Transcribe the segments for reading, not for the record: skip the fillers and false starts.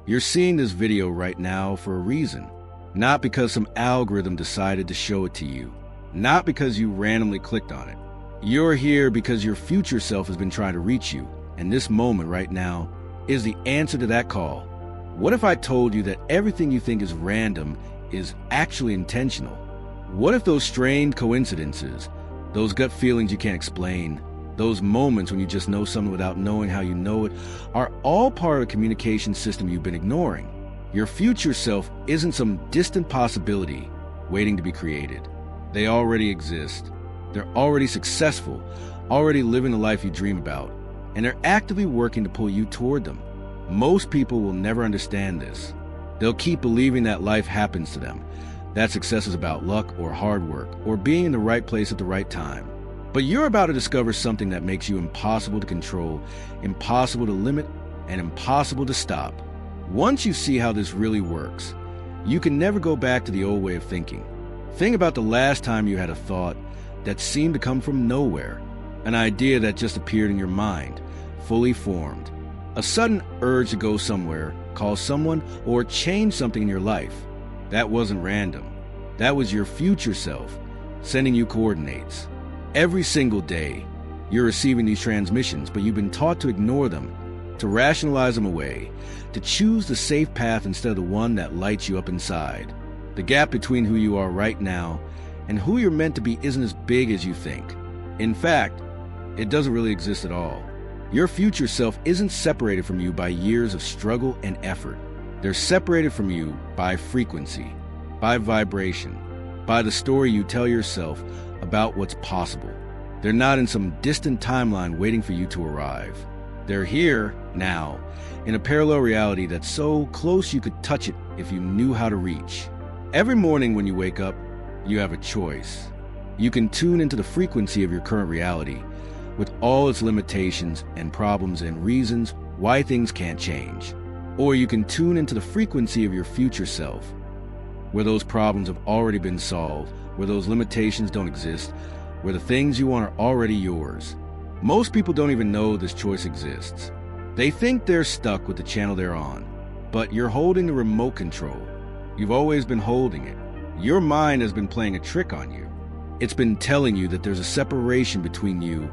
You're seeing this video right now for a reason. Not because some algorithm decided to show it to you. Not because you randomly clicked on it. You're here because your future self has been trying to reach you, and this moment right now is the answer to that call. What if I told you that everything you think is random is actually intentional? What if those strange coincidences, those gut feelings you can't explain, those moments when you just know something without knowing how you know it, are all part of a communication system you've been ignoring? Your future self isn't some distant possibility waiting to be created. They already exist. They're already successful, already living the life you dream about, and they're actively working to pull you toward them. Most people will never understand this. They'll keep believing that life happens to them, that success is about luck or hard work or being in the right place at the right time. But you're about to discover something that makes you impossible to control, impossible to limit, and impossible to stop. Once you see how this really works, you can never go back to the old way of thinking. Think about the last time you had a thought that seemed to come from nowhere, an idea that just appeared in your mind, fully formed. A sudden urge to go somewhere, call someone, or change something in your life. That wasn't random. That was your future self sending you coordinates. Every single day, you're receiving these transmissions, but you've been taught to ignore them, to rationalize them away, to choose the safe path instead of the one that lights you up inside. The gap between who you are right now and who you're meant to be isn't as big as you think. In fact, it doesn't really exist at all. Your future self isn't separated from you by years of struggle and effort. They're separated from you by frequency, by vibration, by the story you tell yourself about what's possible. They're not in some distant timeline waiting for you to arrive. They're here, now, in a parallel reality that's so close you could touch it if you knew how to reach. Every morning when you wake up, you have a choice. You can tune into the frequency of your current reality, with all its limitations and problems and reasons why things can't change. Or you can tune into the frequency of your future self, where those problems have already been solved, where those limitations don't exist, where the things you want are already yours. Most people don't even know this choice exists. They think they're stuck with the channel they're on, but you're holding the remote control. You've always been holding it. Your mind has been playing a trick on you. It's been telling you that there's a separation between you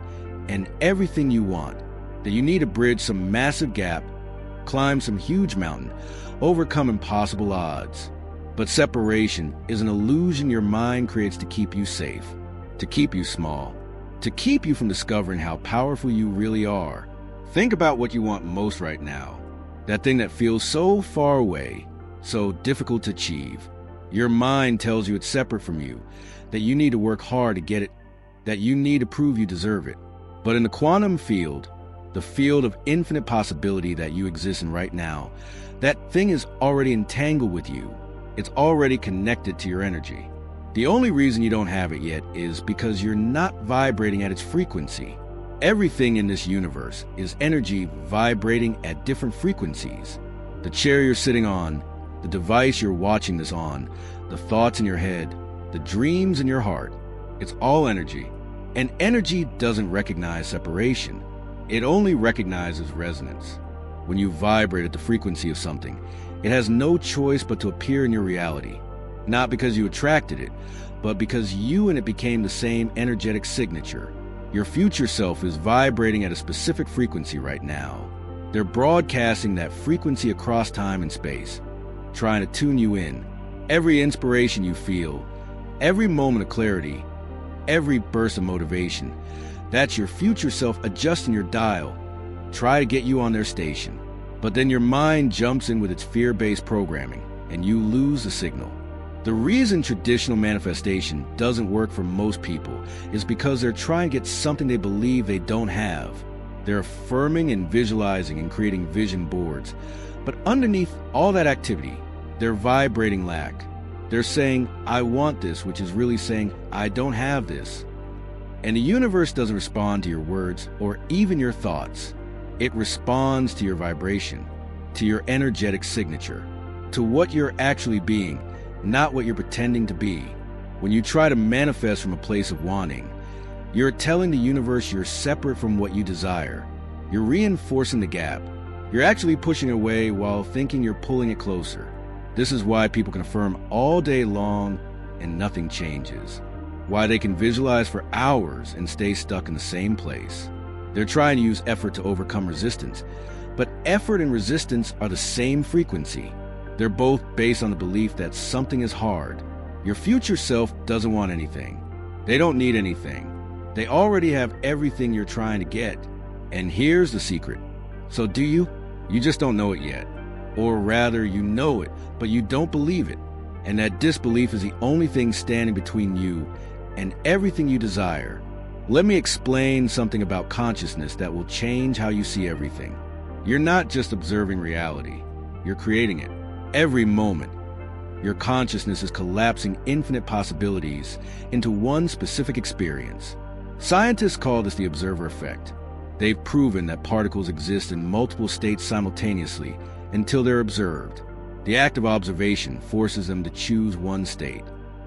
and everything you want, that you need to bridge some massive gap, climb some huge mountain, overcome impossible odds. But separation is an illusion your mind creates to keep you safe, to keep you small, to keep you from discovering how powerful you really are. Think about what you want most right now, that thing that feels so far away, so difficult to achieve. Your mind tells you it's separate from you, that you need to work hard to get it, that you need to prove you deserve it. But in the quantum field, the field of infinite possibility that you exist in right now, that thing is already entangled with you. It's already connected to your energy. The only reason you don't have it yet is because you're not vibrating at its frequency. Everything in this universe is energy vibrating at different frequencies. The chair you're sitting on, the device you're watching this on, the thoughts in your head, the dreams in your heart, it's all energy. And energy doesn't recognize separation. It only recognizes resonance. When you vibrate at the frequency of something, it has no choice but to appear in your reality. Not because you attracted it, but because you and it became the same energetic signature. Your future self is vibrating at a specific frequency right now. They're broadcasting that frequency across time and space, trying to tune you in. Every inspiration you feel, every moment of clarity, every burst of motivation, that's your future self adjusting your dial, try to get you on their station. But then your mind jumps in with its fear-based programming, and you lose the signal. The reason traditional manifestation doesn't work for most people is because they're trying to get something they believe they don't have. They're affirming and visualizing and creating vision boards. But underneath all that activity, they're vibrating lack. They're saying, I want this, which is really saying, I don't have this. And the universe doesn't respond to your words or even your thoughts. It responds to your vibration, to your energetic signature, to what you're actually being, not what you're pretending to be. When you try to manifest from a place of wanting, you're telling the universe you're separate from what you desire. You're reinforcing the gap. You're actually pushing it away while thinking you're pulling it closer. This is why people can affirm all day long and nothing changes. Why they can visualize for hours and stay stuck in the same place. They're trying to use effort to overcome resistance, but effort and resistance are the same frequency. They're both based on the belief that something is hard. Your future self doesn't want anything. They don't need anything. They already have everything you're trying to get. And here's the secret. So do you? You just don't know it yet. Or rather, you know it, but you don't believe it. And that disbelief is the only thing standing between you and everything you desire. Let me explain something about consciousness that will change how you see everything. You're not just observing reality. You're creating it. Every moment, your consciousness is collapsing infinite possibilities into one specific experience. Scientists call this the observer effect. They've proven that particles exist in multiple states simultaneously until they're observed. The act of observation forces them to choose one state,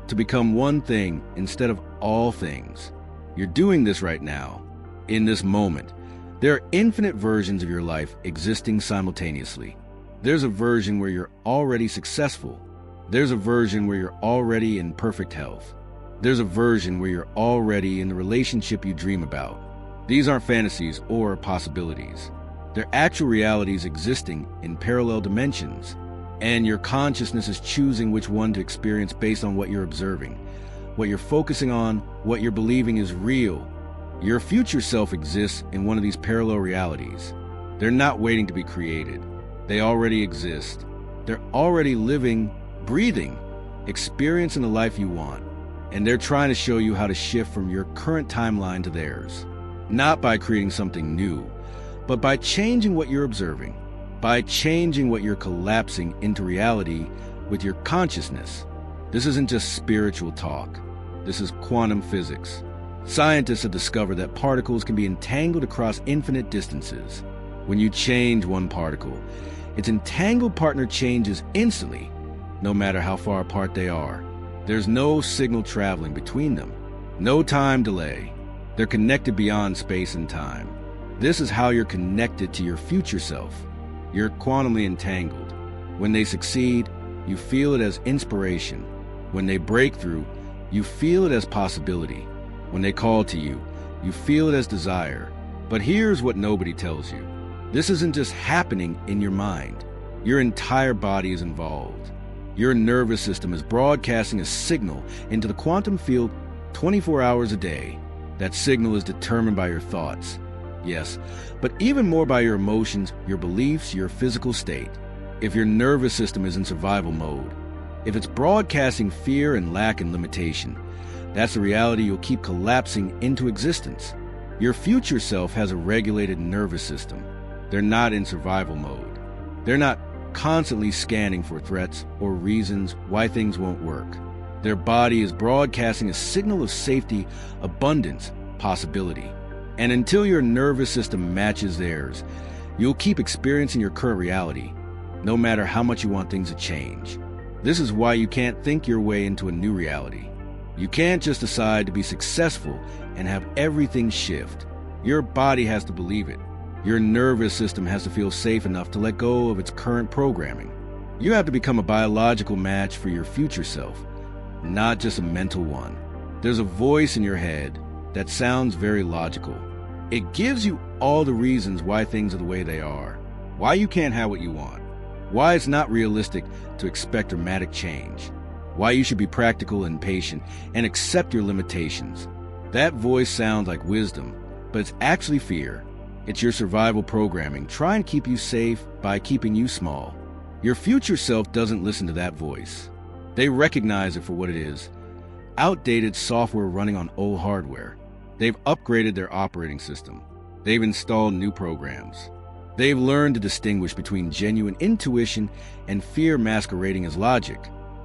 to become one thing instead of all things. You're doing this right now, in this moment. There are infinite versions of your life existing simultaneously. There's a version where you're already successful. There's a version where you're already in perfect health. There's a version where you're already in the relationship you dream about. These aren't fantasies or possibilities. They're actual realities existing in parallel dimensions. And your consciousness is choosing which one to experience based on what you're observing, what you're focusing on, what you're believing is real. Your future self exists in one of these parallel realities. They're not waiting to be created. They already exist. They're already living, breathing, experiencing the life you want. And they're trying to show you how to shift from your current timeline to theirs. Not by creating something new, but by changing what you're observing, by changing what you're collapsing into reality with your consciousness. This isn't just spiritual talk. This is quantum physics. Scientists have discovered that particles can be entangled across infinite distances. When you change one particle, its entangled partner changes instantly, no matter how far apart they are. There's no signal traveling between them, no time delay. They're connected beyond space and time. This is how you're connected to your future self. You're quantumly entangled. When they succeed, you feel it as inspiration. When they break through, you feel it as possibility. When they call to you, you feel it as desire. But here's what nobody tells you. This isn't just happening in your mind. Your entire body is involved. Your nervous system is broadcasting a signal into the quantum field 24 hours a day. That signal is determined by your thoughts. Yes, but even more by your emotions, your beliefs, your physical state. If your nervous system is in survival mode, if it's broadcasting fear and lack and limitation, that's the reality you'll keep collapsing into existence. Your future self has a regulated nervous system. They're not in survival mode. They're not constantly scanning for threats or reasons why things won't work. Their body is broadcasting a signal of safety, abundance, possibility. And until your nervous system matches theirs, you'll keep experiencing your current reality, no matter how much you want things to change. This is why you can't think your way into a new reality. You can't just decide to be successful and have everything shift. Your body has to believe it. Your nervous system has to feel safe enough to let go of its current programming. You have to become a biological match for your future self, not just a mental one. There's a voice in your head that sounds very logical. It gives you all the reasons why things are the way they are, why you can't have what you want, why it's not realistic to expect dramatic change, why you should be practical and patient and accept your limitations. That voice sounds like wisdom, but it's actually fear. It's your survival programming trying to keep you safe by keeping you small. Your future self doesn't listen to that voice. They recognize it for what it is. Outdated software running on old hardware. They've upgraded their operating system. They've installed new programs. They've learned to distinguish between genuine intuition and fear masquerading as logic.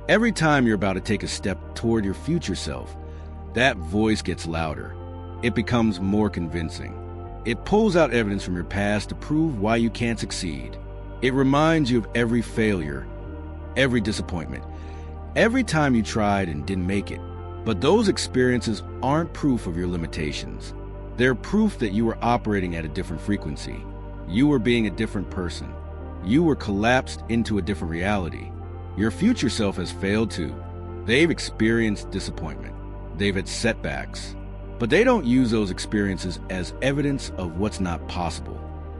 Every time you're about to take a step toward your future self, that voice gets louder. It becomes more convincing. It pulls out evidence from your past to prove why you can't succeed. It reminds you of every failure, every disappointment, every time you tried and didn't make it. But those experiences aren't proof of your limitations. They're proof that you are operating at a different frequency. You were being a different person. You were collapsed into a different reality. Your future self has failed too. They've experienced disappointment. They've had setbacks. But they don't use those experiences as evidence of what's not possible.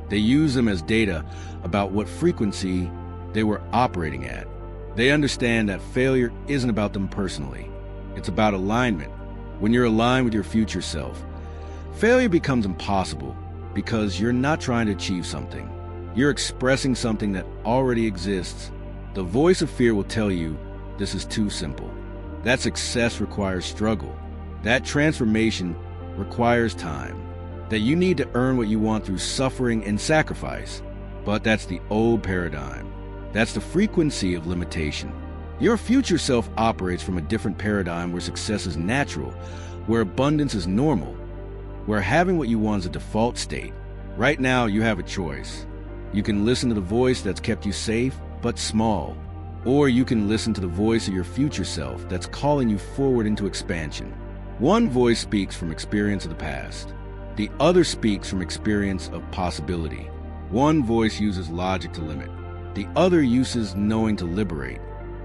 They use them as data about what frequency they were operating at. They understand that failure isn't about them personally. It's about alignment. When you're aligned with your future self, failure becomes impossible because you're not trying to achieve something. You're expressing something that already exists. The voice of fear will tell you this is too simple. That success requires struggle. That transformation requires time. That you need to earn what you want through suffering and sacrifice. But that's the old paradigm. That's the frequency of limitation. Your future self operates from a different paradigm where success is natural, where abundance is normal, where having what you want is a default state. Right now, you have a choice. You can listen to the voice that's kept you safe, but small. Or you can listen to the voice of your future self that's calling you forward into expansion. One voice speaks from experience of the past. The other speaks from experience of possibility. One voice uses logic to limit. The other uses knowing to liberate.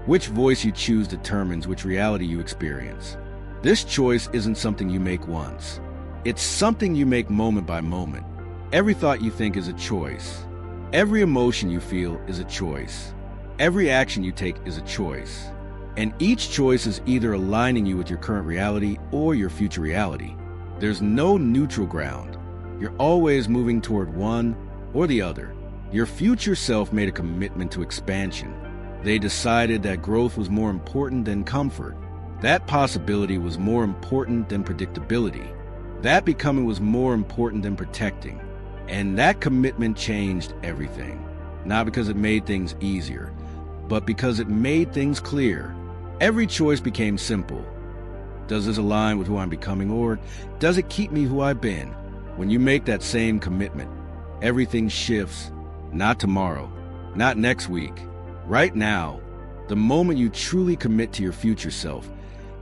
Which voice you choose determines which reality you experience. This choice isn't something you make once. It's something you make moment by moment. Every thought you think is a choice. Every emotion you feel is a choice. Every action you take is a choice. And each choice is either aligning you with your current reality or your future reality. There's no neutral ground. You're always moving toward one or the other. Your future self made a commitment to expansion. They decided that growth was more important than comfort. That possibility was more important than predictability. That becoming was more important than protecting. And that commitment changed everything. Not because it made things easier, but because it made things clear. Every choice became simple. Does this align with who I'm becoming, or does it keep me who I've been? When you make that same commitment, everything shifts. Not tomorrow, not next week. Right now, the moment you truly commit to your future self,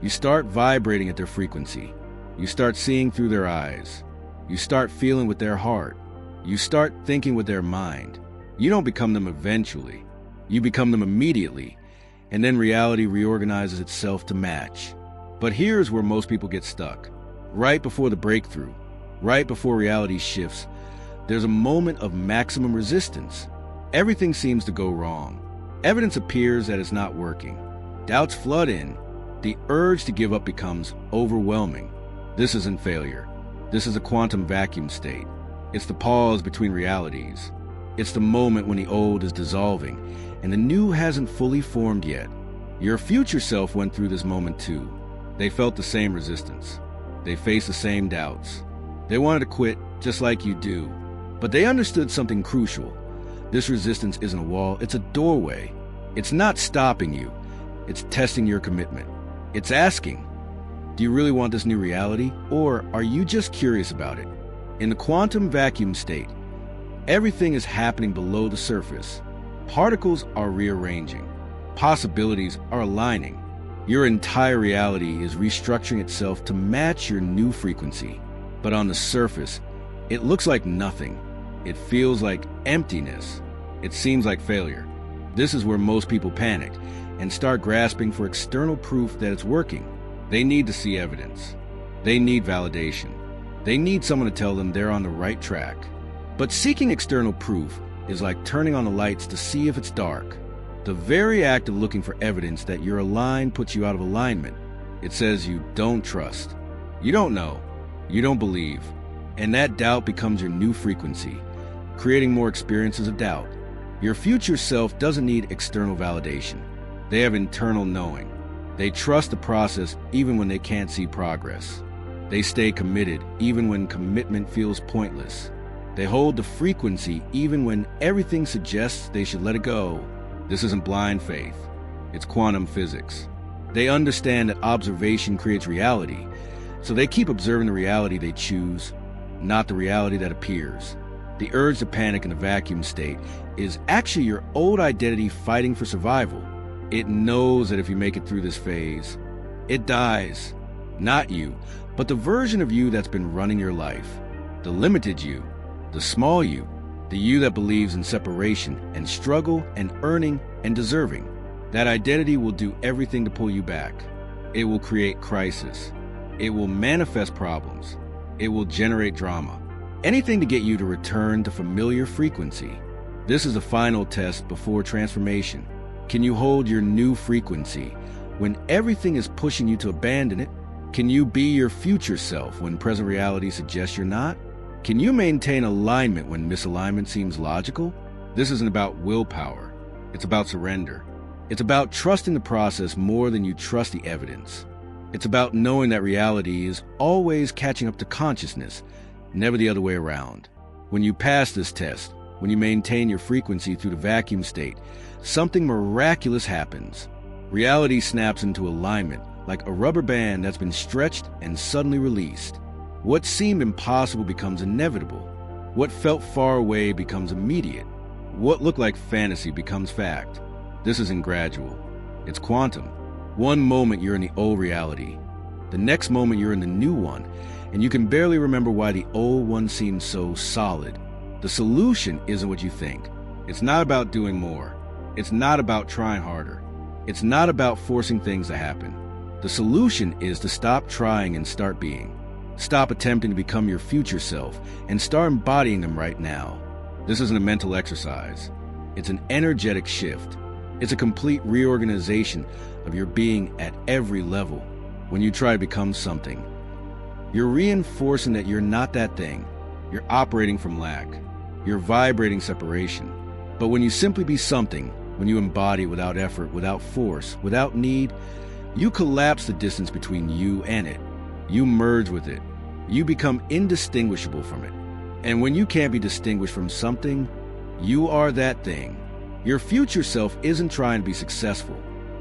you start vibrating at their frequency. You start seeing through their eyes. You start feeling with their heart. You start thinking with their mind. You don't become them eventually. You become them immediately, and then reality reorganizes itself to match. But here's where most people get stuck. Right before the breakthrough, right before reality shifts, there's a moment of maximum resistance. Everything seems to go wrong. Evidence appears that it's not working. Doubts flood in. The urge to give up becomes overwhelming. This isn't failure. This is a quantum vacuum state. It's the pause between realities. It's the moment when the old is dissolving and the new hasn't fully formed yet. Your future self went through this moment too. They felt the same resistance. They faced the same doubts. They wanted to quit just like you do. But they understood something crucial. This resistance isn't a wall, it's a doorway. It's not stopping you. It's testing your commitment. It's asking, do you really want this new reality, or are you just curious about it? In the quantum vacuum state, everything is happening below the surface. Particles are rearranging. Possibilities are aligning. Your entire reality is restructuring itself to match your new frequency. But on the surface, it looks like nothing. It feels like emptiness. It seems like failure. This is where most people panic and start grasping for external proof that it's working. They need to see evidence. They need validation. They need someone to tell them they're on the right track. But seeking external proof is like turning on the lights to see if it's dark. The very act of looking for evidence that you're aligned puts you out of alignment. It says you don't trust. You don't know. You don't believe. And that doubt becomes your new frequency, creating more experiences of doubt. Your future self doesn't need external validation. They have internal knowing. They trust the process even when they can't see progress. They stay committed even when commitment feels pointless. They hold the frequency even when everything suggests they should let it go. This isn't blind faith. It's quantum physics. They understand that observation creates reality, so they keep observing the reality they choose, not the reality that appears. The urge to panic in the vacuum state is actually your old identity fighting for survival. It knows that if you make it through this phase, it dies. Not you, but the version of you that's been running your life. The limited you, the small you, the you that believes in separation and struggle and earning and deserving. That identity will do everything to pull you back. It will create crisis. It will manifest problems. It will generate drama. Anything to get you to return to familiar frequency. This is the final test before transformation. Can you hold your new frequency when everything is pushing you to abandon it? Can you be your future self when present reality suggests you're not? Can you maintain alignment when misalignment seems logical? This isn't about willpower. It's about surrender. It's about trusting the process more than you trust the evidence. It's about knowing that reality is always catching up to consciousness, never the other way around. When you pass this test, when you maintain your frequency through the vacuum state, something miraculous happens. Reality snaps into alignment like a rubber band that's been stretched and suddenly released. What seemed impossible becomes inevitable. What felt far away becomes immediate. What looked like fantasy becomes fact. This isn't gradual. It's quantum. One moment you're in the old reality. The next moment you're in the new one, and you can barely remember why the old one seemed so solid. The solution isn't what you think. It's not about doing more. It's not about trying harder. It's not about forcing things to happen. The solution is to stop trying and start being. Stop attempting to become your future self and start embodying them right now. This isn't a mental exercise. It's an energetic shift. It's a complete reorganization of your being at every level. When you try to become something, you're reinforcing that you're not that thing. You're operating from lack. You're vibrating separation. But when you simply be something, when you embody without effort, without force, without need, you collapse the distance between you and it. You merge with it. You become indistinguishable from it. And when you can't be distinguished from something, you are that thing. Your future self isn't trying to be successful.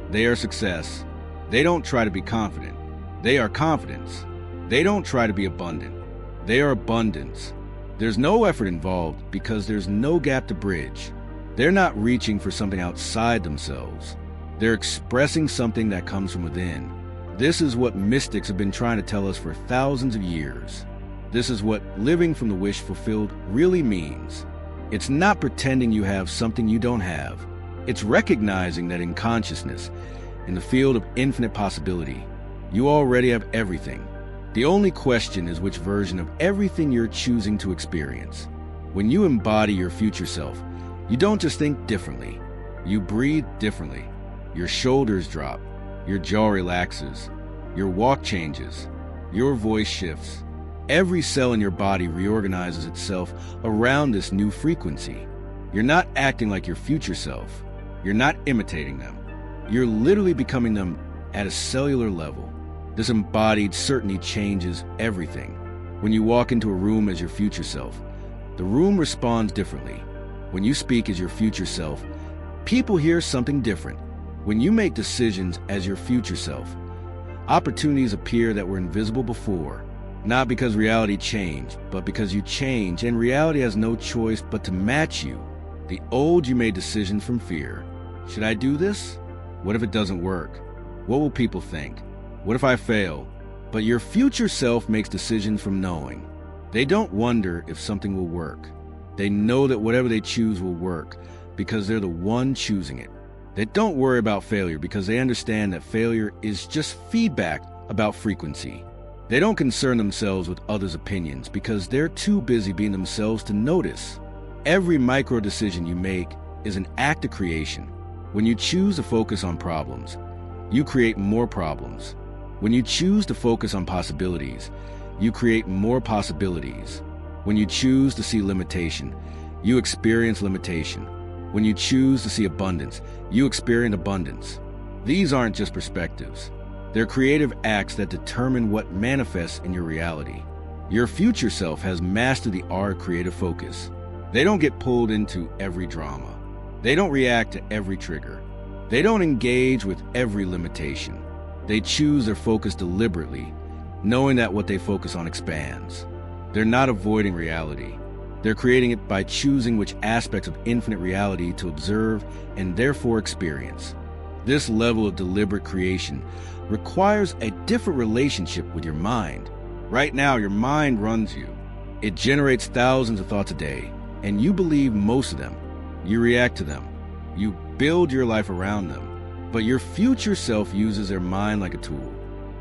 They are success. They don't try to be confident. They are confidence. They don't try to be abundant. They are abundance. There's no effort involved because there's no gap to bridge. They're not reaching for something outside themselves. They're expressing something that comes from within. This is what mystics have been trying to tell us for thousands of years. This is what living from the wish fulfilled really means. It's not pretending you have something you don't have. It's recognizing that in consciousness, in the field of infinite possibility, you already have everything. The only question is which version of everything you're choosing to experience. When you embody your future self, you don't just think differently. You breathe differently. Your shoulders drop. Your jaw relaxes. Your walk changes. Your voice shifts. Every cell in your body reorganizes itself around this new frequency. You're not acting like your future self. You're not imitating them. You're literally becoming them at a cellular level. This embodied certainty changes everything. When you walk into a room as your future self, the room responds differently. When you speak as your future self, people hear something different. When you make decisions as your future self, opportunities appear that were invisible before. Not because reality changed, but because you change, and reality has no choice but to match you. The old you made decisions from fear. Should I do this? What if it doesn't work? What will people think? What if I fail? But your future self makes decisions from knowing. They don't wonder if something will work. They know that whatever they choose will work because they're the one choosing it. They don't worry about failure because they understand that failure is just feedback about frequency. They don't concern themselves with others' opinions because they're too busy being themselves to notice. Every micro decision you make is an act of creation. When you choose to focus on problems, you create more problems. When you choose to focus on possibilities, you create more possibilities. When you choose to see limitation, you experience limitation. When you choose to see abundance, you experience abundance. These aren't just perspectives. They're creative acts that determine what manifests in your reality. Your future self has mastered the art of creative focus. They don't get pulled into every drama. They don't react to every trigger. They don't engage with every limitation. They choose their focus deliberately, knowing that what they focus on expands. They're not avoiding reality. They're creating it by choosing which aspects of infinite reality to observe and therefore experience. This level of deliberate creation requires a different relationship with your mind. Right now, your mind runs you. It generates thousands of thoughts a day. and you believe most of them. You react to them. You build your life around them. But your future self uses their mind like a tool.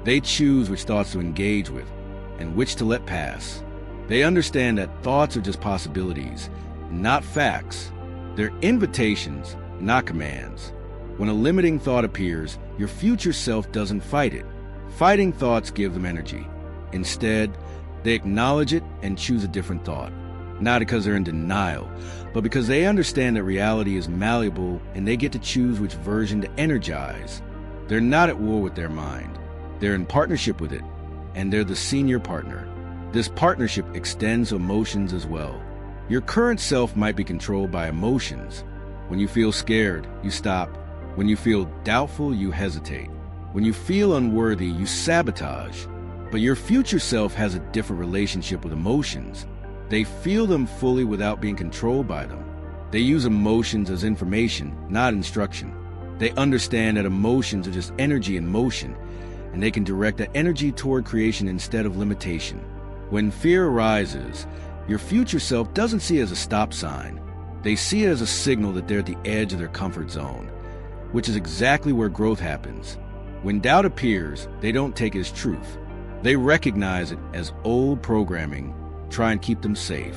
They choose which thoughts to engage with and which to let pass. They understand that thoughts are just possibilities, not facts. They're invitations, not commands. When a limiting thought appears, your future self doesn't fight it. Fighting thoughts give them energy. Instead, they acknowledge it and choose a different thought. Not because they're in denial, but because they understand that reality is malleable and they get to choose which version to energize. They're not at war with their mind. They're in partnership with it, and they're the senior partner. This partnership extends to emotions as well. Your current self might be controlled by emotions. When you feel scared, you stop. When you feel doubtful, you hesitate. When you feel unworthy, you sabotage. But your future self has a different relationship with emotions. They feel them fully without being controlled by them. They use emotions as information, not instruction. They understand that emotions are just energy in motion, and they can direct that energy toward creation instead of limitation. When fear arises, your future self doesn't see it as a stop sign. They see it as a signal that they're at the edge of their comfort zone, which is exactly where growth happens. When doubt appears, they don't take it as truth. They recognize it as old programming, try and keep them safe.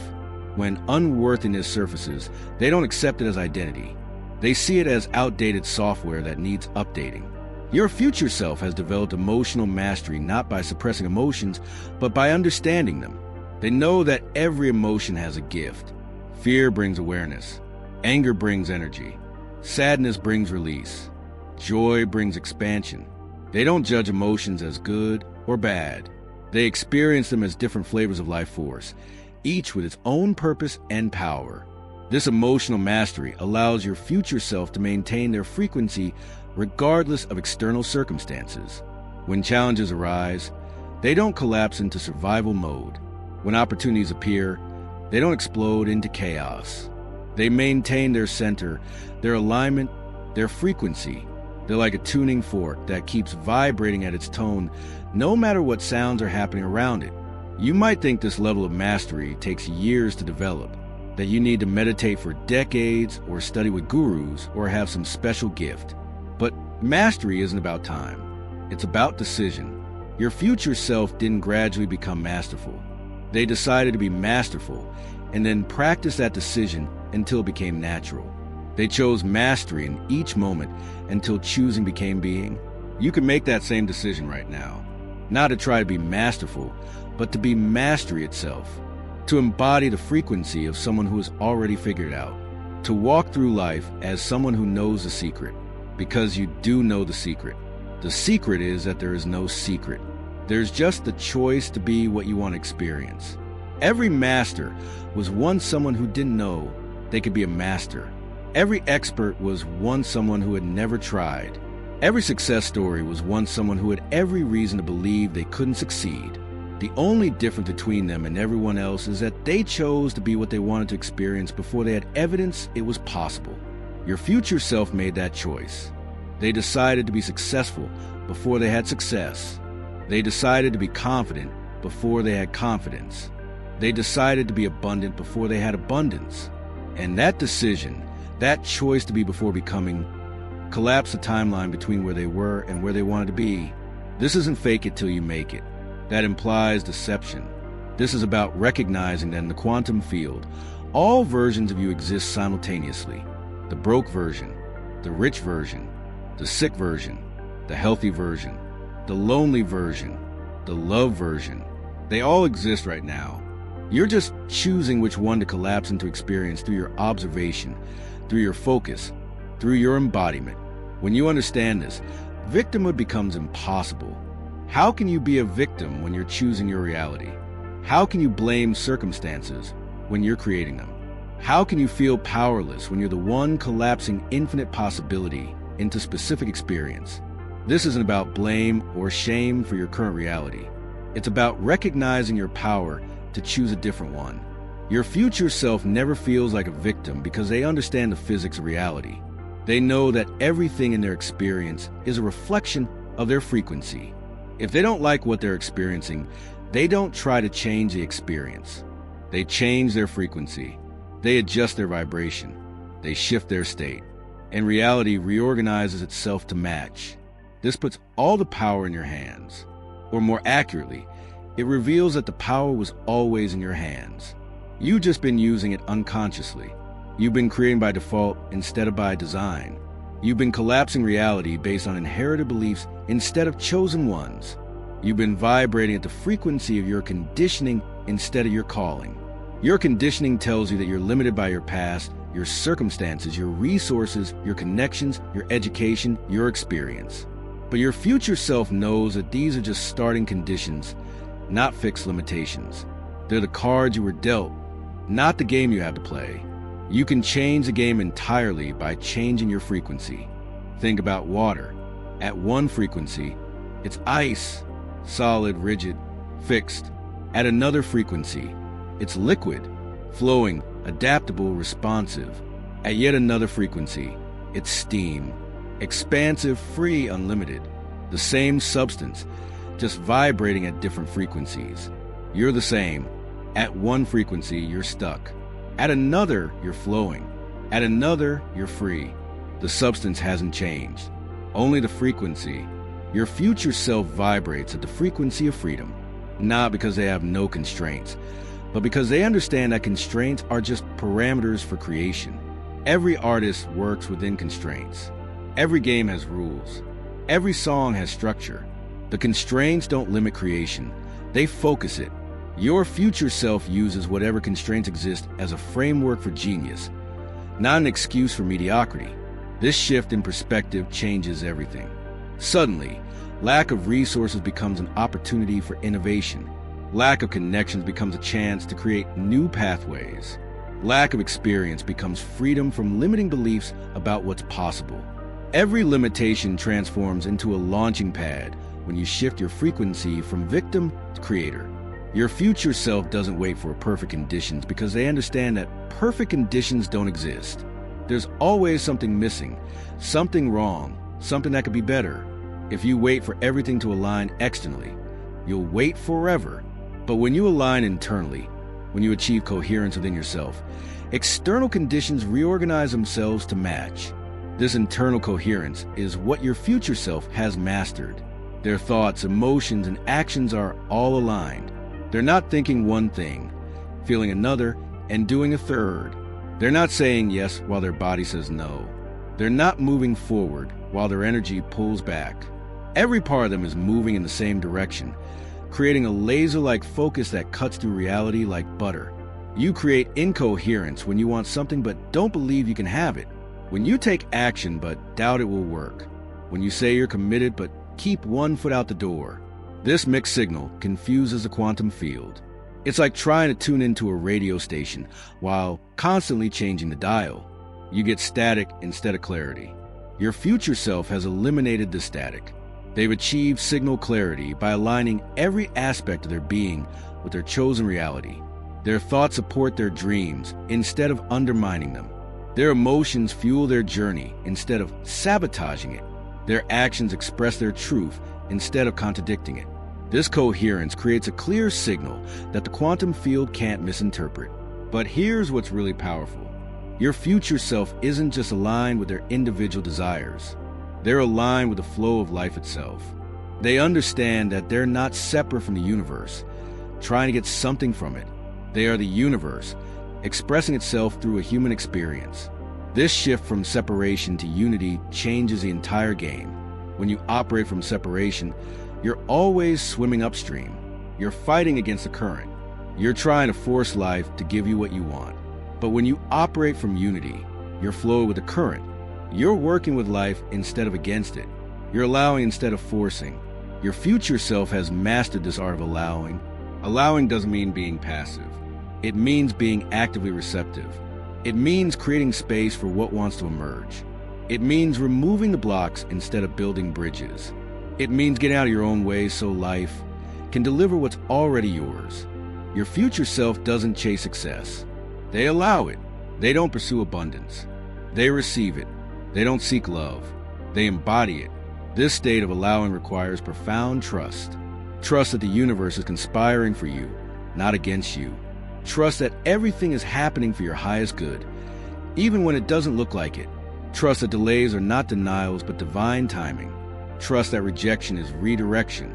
When unworthiness surfaces, they don't accept it as identity. They see it as outdated software that needs updating. Your future self has developed emotional mastery not by suppressing emotions, but by understanding them. They know that every emotion has a gift. Fear brings awareness. Anger brings energy. Sadness brings release. Joy brings expansion. They don't judge emotions as good or bad. They experience them as different flavors of life force, each with its own purpose and power. This emotional mastery allows your future self to maintain their frequency regardless of external circumstances. When challenges arise, they don't collapse into survival mode. When opportunities appear, they don't explode into chaos. They maintain their center, their alignment, their frequency. They're like a tuning fork that keeps vibrating at its tone no matter what sounds are happening around it. You might think this level of mastery takes years to develop, that you need to meditate for decades or study with gurus or have some special gift. But mastery isn't about time. It's about decision. Your future self didn't gradually become masterful. They decided to be masterful and then practice that decision until it became natural. They chose mastery in each moment until choosing became being. You can make that same decision right now. Not to try to be masterful, but to be mastery itself. To embody the frequency of someone who has already figured it out. To walk through life as someone who knows the secret. Because you do know the secret. The secret is that there is no secret. There's just the choice to be what you want to experience. Every master was once someone who didn't know they could be a master. Every expert was once someone who had never tried. Every success story was once someone who had every reason to believe they couldn't succeed. The only difference between them and everyone else is that they chose to be what they wanted to experience before they had evidence it was possible. Your future self made that choice. They decided to be successful before they had success. They decided to be confident before they had confidence. They decided to be abundant before they had abundance. And that decision, that choice to be before becoming, collapsed the timeline between where they were and where they wanted to be. This isn't fake it till you make it. That implies deception. This is about recognizing that in the quantum field, all versions of you exist simultaneously. The broke version, the rich version, the sick version, the healthy version, the lonely version, the love version. They all exist right now. You're just choosing which one to collapse into experience through your observation, through your focus, through your embodiment. When you understand this, victimhood becomes impossible. How can you be a victim when you're choosing your reality? How can you blame circumstances when you're creating them? How can you feel powerless when you're the one collapsing infinite possibility into specific experience? This isn't about blame or shame for your current reality. It's about recognizing your power to choose a different one. Your future self never feels like a victim because they understand the physics of reality. They know that everything in their experience is a reflection of their frequency. If they don't like what they're experiencing, they don't try to change the experience. They change their frequency. They adjust their vibration. They shift their state. And reality reorganizes itself to match. This puts all the power in your hands. Or more accurately, it reveals that the power was always in your hands. You've just been using it unconsciously. You've been creating by default instead of by design. You've been collapsing reality based on inherited beliefs instead of chosen ones. You've been vibrating at the frequency of your conditioning instead of your calling. Your conditioning tells you that you're limited by your past, your circumstances, your resources, your connections, your education, your experience. But your future self knows that these are just starting conditions, not fixed limitations. They're the cards you were dealt, not the game you have to play. You can change the game entirely by changing your frequency. Think about water. At one frequency, it's ice, solid, rigid, fixed. At another frequency, it's liquid, flowing, adaptable, responsive. At yet another frequency, it's steam, expansive, free, unlimited. The same substance, just vibrating at different frequencies. You're the same. At one frequency, you're stuck. At another, you're flowing. At another, you're free. The substance hasn't changed. Only the frequency. Your future self vibrates at the frequency of freedom. Not because they have no constraints, but because they understand that constraints are just parameters for creation. Every artist works within constraints. Every game has rules. Every song has structure. The constraints don't limit creation. They focus it. Your future self uses whatever constraints exist as a framework for genius, not an excuse for mediocrity. This shift in perspective changes everything. Suddenly, lack of resources becomes an opportunity for innovation. Lack of connections becomes a chance to create new pathways. Lack of experience becomes freedom from limiting beliefs about what's possible. Every limitation transforms into a launching pad when you shift your frequency from victim to creator. Your future self doesn't wait for perfect conditions because they understand that perfect conditions don't exist. There's always something missing, something wrong, something that could be better. If you wait for everything to align externally, you'll wait forever. But when you align internally, when you achieve coherence within yourself, external conditions reorganize themselves to match. This internal coherence is what your future self has mastered. Their thoughts, emotions, and actions are all aligned. They're not thinking one thing, feeling another, and doing a third. They're not saying yes while their body says no. They're not moving forward while their energy pulls back. Every part of them is moving in the same direction, creating a laser-like focus that cuts through reality like butter. You create incoherence when you want something but don't believe you can have it. When you take action but doubt it will work. When you say you're committed but keep one foot out the door. This mixed signal confuses the quantum field. It's like trying to tune into a radio station while constantly changing the dial. You get static instead of clarity. Your future self has eliminated the static. They've achieved signal clarity by aligning every aspect of their being with their chosen reality. Their thoughts support their dreams instead of undermining them. Their emotions fuel their journey instead of sabotaging it. Their actions express their truth instead of contradicting it. This coherence creates a clear signal that the quantum field can't misinterpret. But here's what's really powerful. Your future self isn't just aligned with their individual desires. They're aligned with the flow of life itself. They understand that they're not separate from the universe, trying to get something from it. They are the universe, expressing itself through a human experience. This shift from separation to unity changes the entire game. When you operate from separation, you're always swimming upstream. You're fighting against the current. You're trying to force life to give you what you want. But when you operate from unity, you're flowing with the current. You're working with life instead of against it. You're allowing instead of forcing. Your future self has mastered this art of allowing. Allowing doesn't mean being passive. It means being actively receptive. It means creating space for what wants to emerge. It means removing the blocks instead of building bridges. It means getting out of your own way so life can deliver what's already yours. Your future self doesn't chase success. They allow it. They don't pursue abundance. They receive it. They don't seek love. They embody it. This state of allowing requires profound trust. Trust that the universe is conspiring for you, not against you. Trust that everything is happening for your highest good, even when it doesn't look like it. Trust that delays are not denials but divine timing. Trust that rejection is redirection.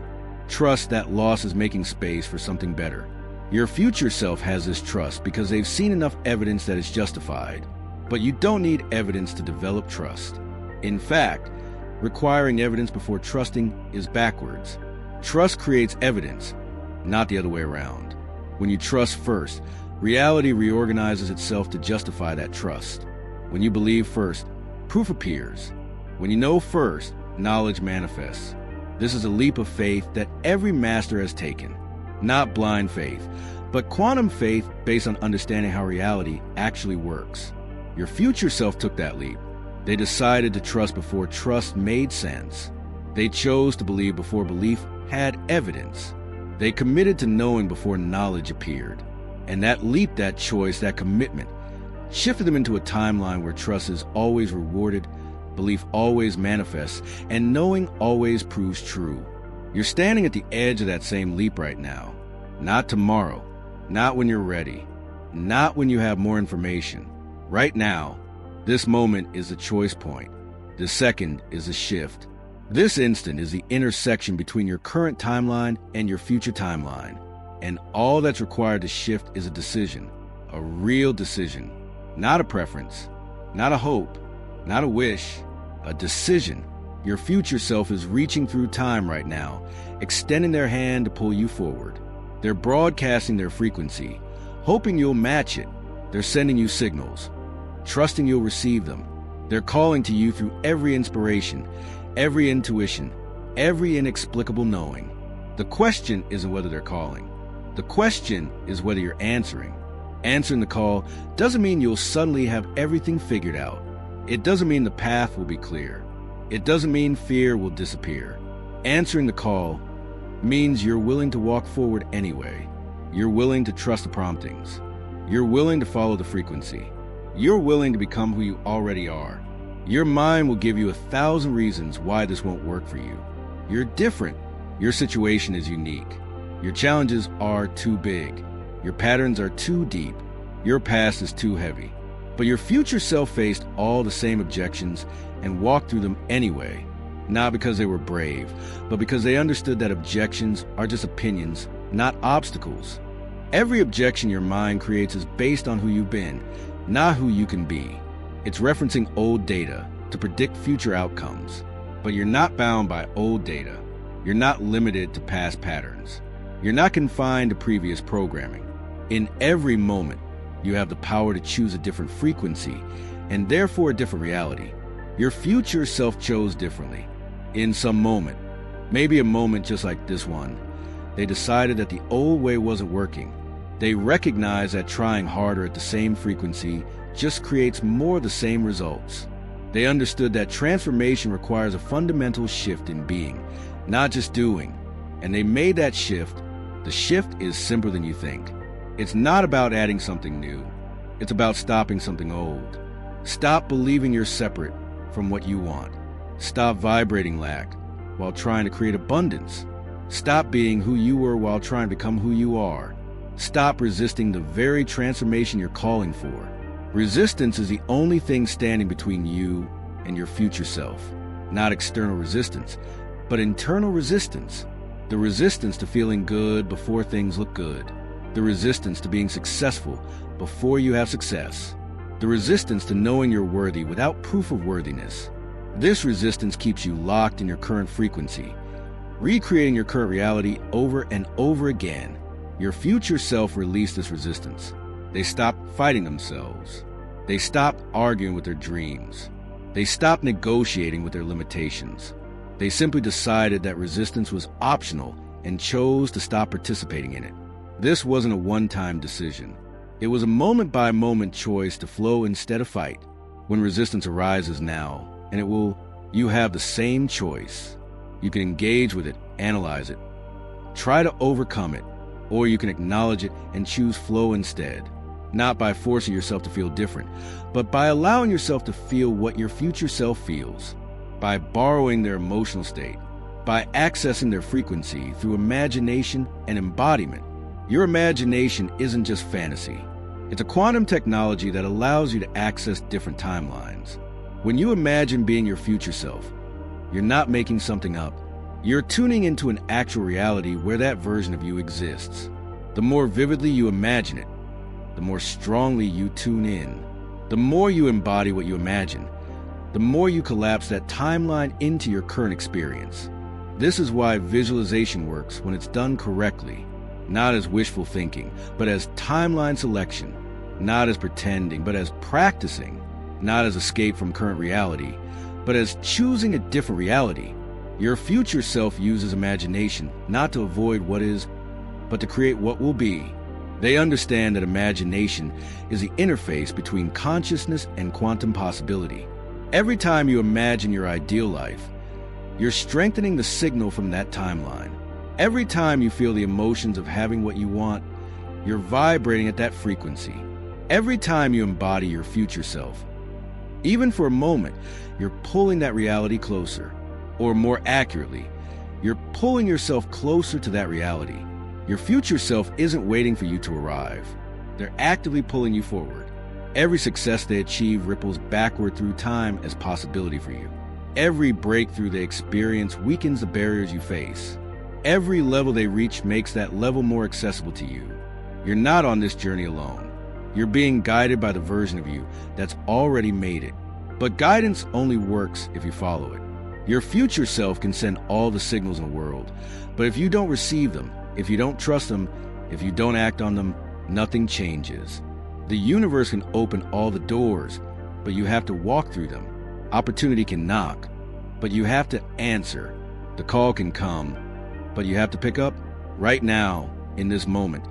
Trust that loss is making space for something better. Your future self has this trust because they've seen enough evidence that it's justified. But you don't need evidence to develop trust. In fact, requiring evidence before trusting is backwards. Trust creates evidence, not the other way around. When you trust first, reality reorganizes itself to justify that trust. When you believe first, proof appears. When you know first, knowledge manifests. This is a leap of faith that every master has taken. Not blind faith, but quantum faith based on understanding how reality actually works. Your future self took that leap. They decided to trust before trust made sense. They chose to believe before belief had evidence. They committed to knowing before knowledge appeared. And that leap, that choice, that commitment, shifted them into a timeline where trust is always rewarded, belief always manifests, and knowing always proves true. You're standing at the edge of that same leap right now. Not tomorrow, not when you're ready, not when you have more information. Right now, this moment is the choice point. The second is the shift. This instant is the intersection between your current timeline and your future timeline. And all that's required to shift is a decision, a real decision, not a preference, not a hope, not a wish, a decision. Your future self is reaching through time right now, extending their hand to pull you forward. They're broadcasting their frequency, hoping you'll match it. They're sending you signals, trusting you'll receive them. They're calling to you through every inspiration, every intuition, every inexplicable knowing. The question isn't whether they're calling. The question is whether you're answering. Answering the call doesn't mean you'll suddenly have everything figured out. It doesn't mean the path will be clear. It doesn't mean fear will disappear. Answering the call means you're willing to walk forward anyway. You're willing to trust the promptings. You're willing to follow the frequency. You're willing to become who you already are. Your mind will give you 1,000 reasons why this won't work for you. You're different. Your situation is unique. Your challenges are too big. Your patterns are too deep. Your past is too heavy. But your future self faced all the same objections and walked through them anyway. Not because they were brave, but because they understood that objections are just opinions, not obstacles. Every objection your mind creates is based on who you've been, not who you can be. It's referencing old data to predict future outcomes. But you're not bound by old data. You're not limited to past patterns. You're not confined to previous programming. In every moment, you have the power to choose a different frequency and therefore a different reality. Your future self chose differently. In some moment, maybe a moment just like this one, they decided that the old way wasn't working. They recognized that trying harder at the same frequency just creates more of the same results. They understood that transformation requires a fundamental shift in being, not just doing. And they made that shift. The shift is simpler than you think. It's not about adding something new. It's about stopping something old. Stop believing you're separate from what you want. Stop vibrating lack while trying to create abundance. Stop being who you were while trying to become who you are. Stop resisting the very transformation you're calling for. Resistance is the only thing standing between you and your future self. Not external resistance, but internal resistance. The resistance to feeling good before things look good. The resistance to being successful before you have success. The resistance to knowing you're worthy without proof of worthiness. This resistance keeps you locked in your current frequency, recreating your current reality over and over again. Your future self released this resistance. They stopped fighting themselves. They stopped arguing with their dreams. They stopped negotiating with their limitations. They simply decided that resistance was optional and chose to stop participating in it. This wasn't a one-time decision. It was a moment-by-moment choice to flow instead of fight. When resistance arises now, and you have the same choice. You can engage with it, analyze it, try to overcome it, or you can acknowledge it and choose flow instead. Not by forcing yourself to feel different, but by allowing yourself to feel what your future self feels. By borrowing their emotional state, by accessing their frequency through imagination and embodiment. Your imagination isn't just fantasy. It's a quantum technology that allows you to access different timelines. When you imagine being your future self, you're not making something up. You're tuning into an actual reality where that version of you exists. The more vividly you imagine it, the more strongly you tune in. The more you embody what you imagine, the more you collapse that timeline into your current experience. This is why visualization works when it's done correctly, not as wishful thinking, but as timeline selection, not as pretending, but as practicing, not as escape from current reality, but as choosing a different reality. Your future self uses imagination not to avoid what is, but to create what will be. They understand that imagination is the interface between consciousness and quantum possibility. Every time you imagine your ideal life, you're strengthening the signal from that timeline. Every time you feel the emotions of having what you want, you're vibrating at that frequency. Every time you embody your future self, even for a moment, you're pulling that reality closer. Or more accurately, you're pulling yourself closer to that reality. Your future self isn't waiting for you to arrive. They're actively pulling you forward. Every success they achieve ripples backward through time as possibility for you. Every breakthrough they experience weakens the barriers you face. Every level they reach makes that level more accessible to you. You're not on this journey alone. You're being guided by the version of you that's already made it. But guidance only works if you follow it. Your future self can send all the signals in the world, but if you don't receive them, if you don't trust them, if you don't act on them, nothing changes. The universe can open all the doors, but you have to walk through them. Opportunity can knock, but you have to answer. The call can come, but you have to pick up right now, in this moment.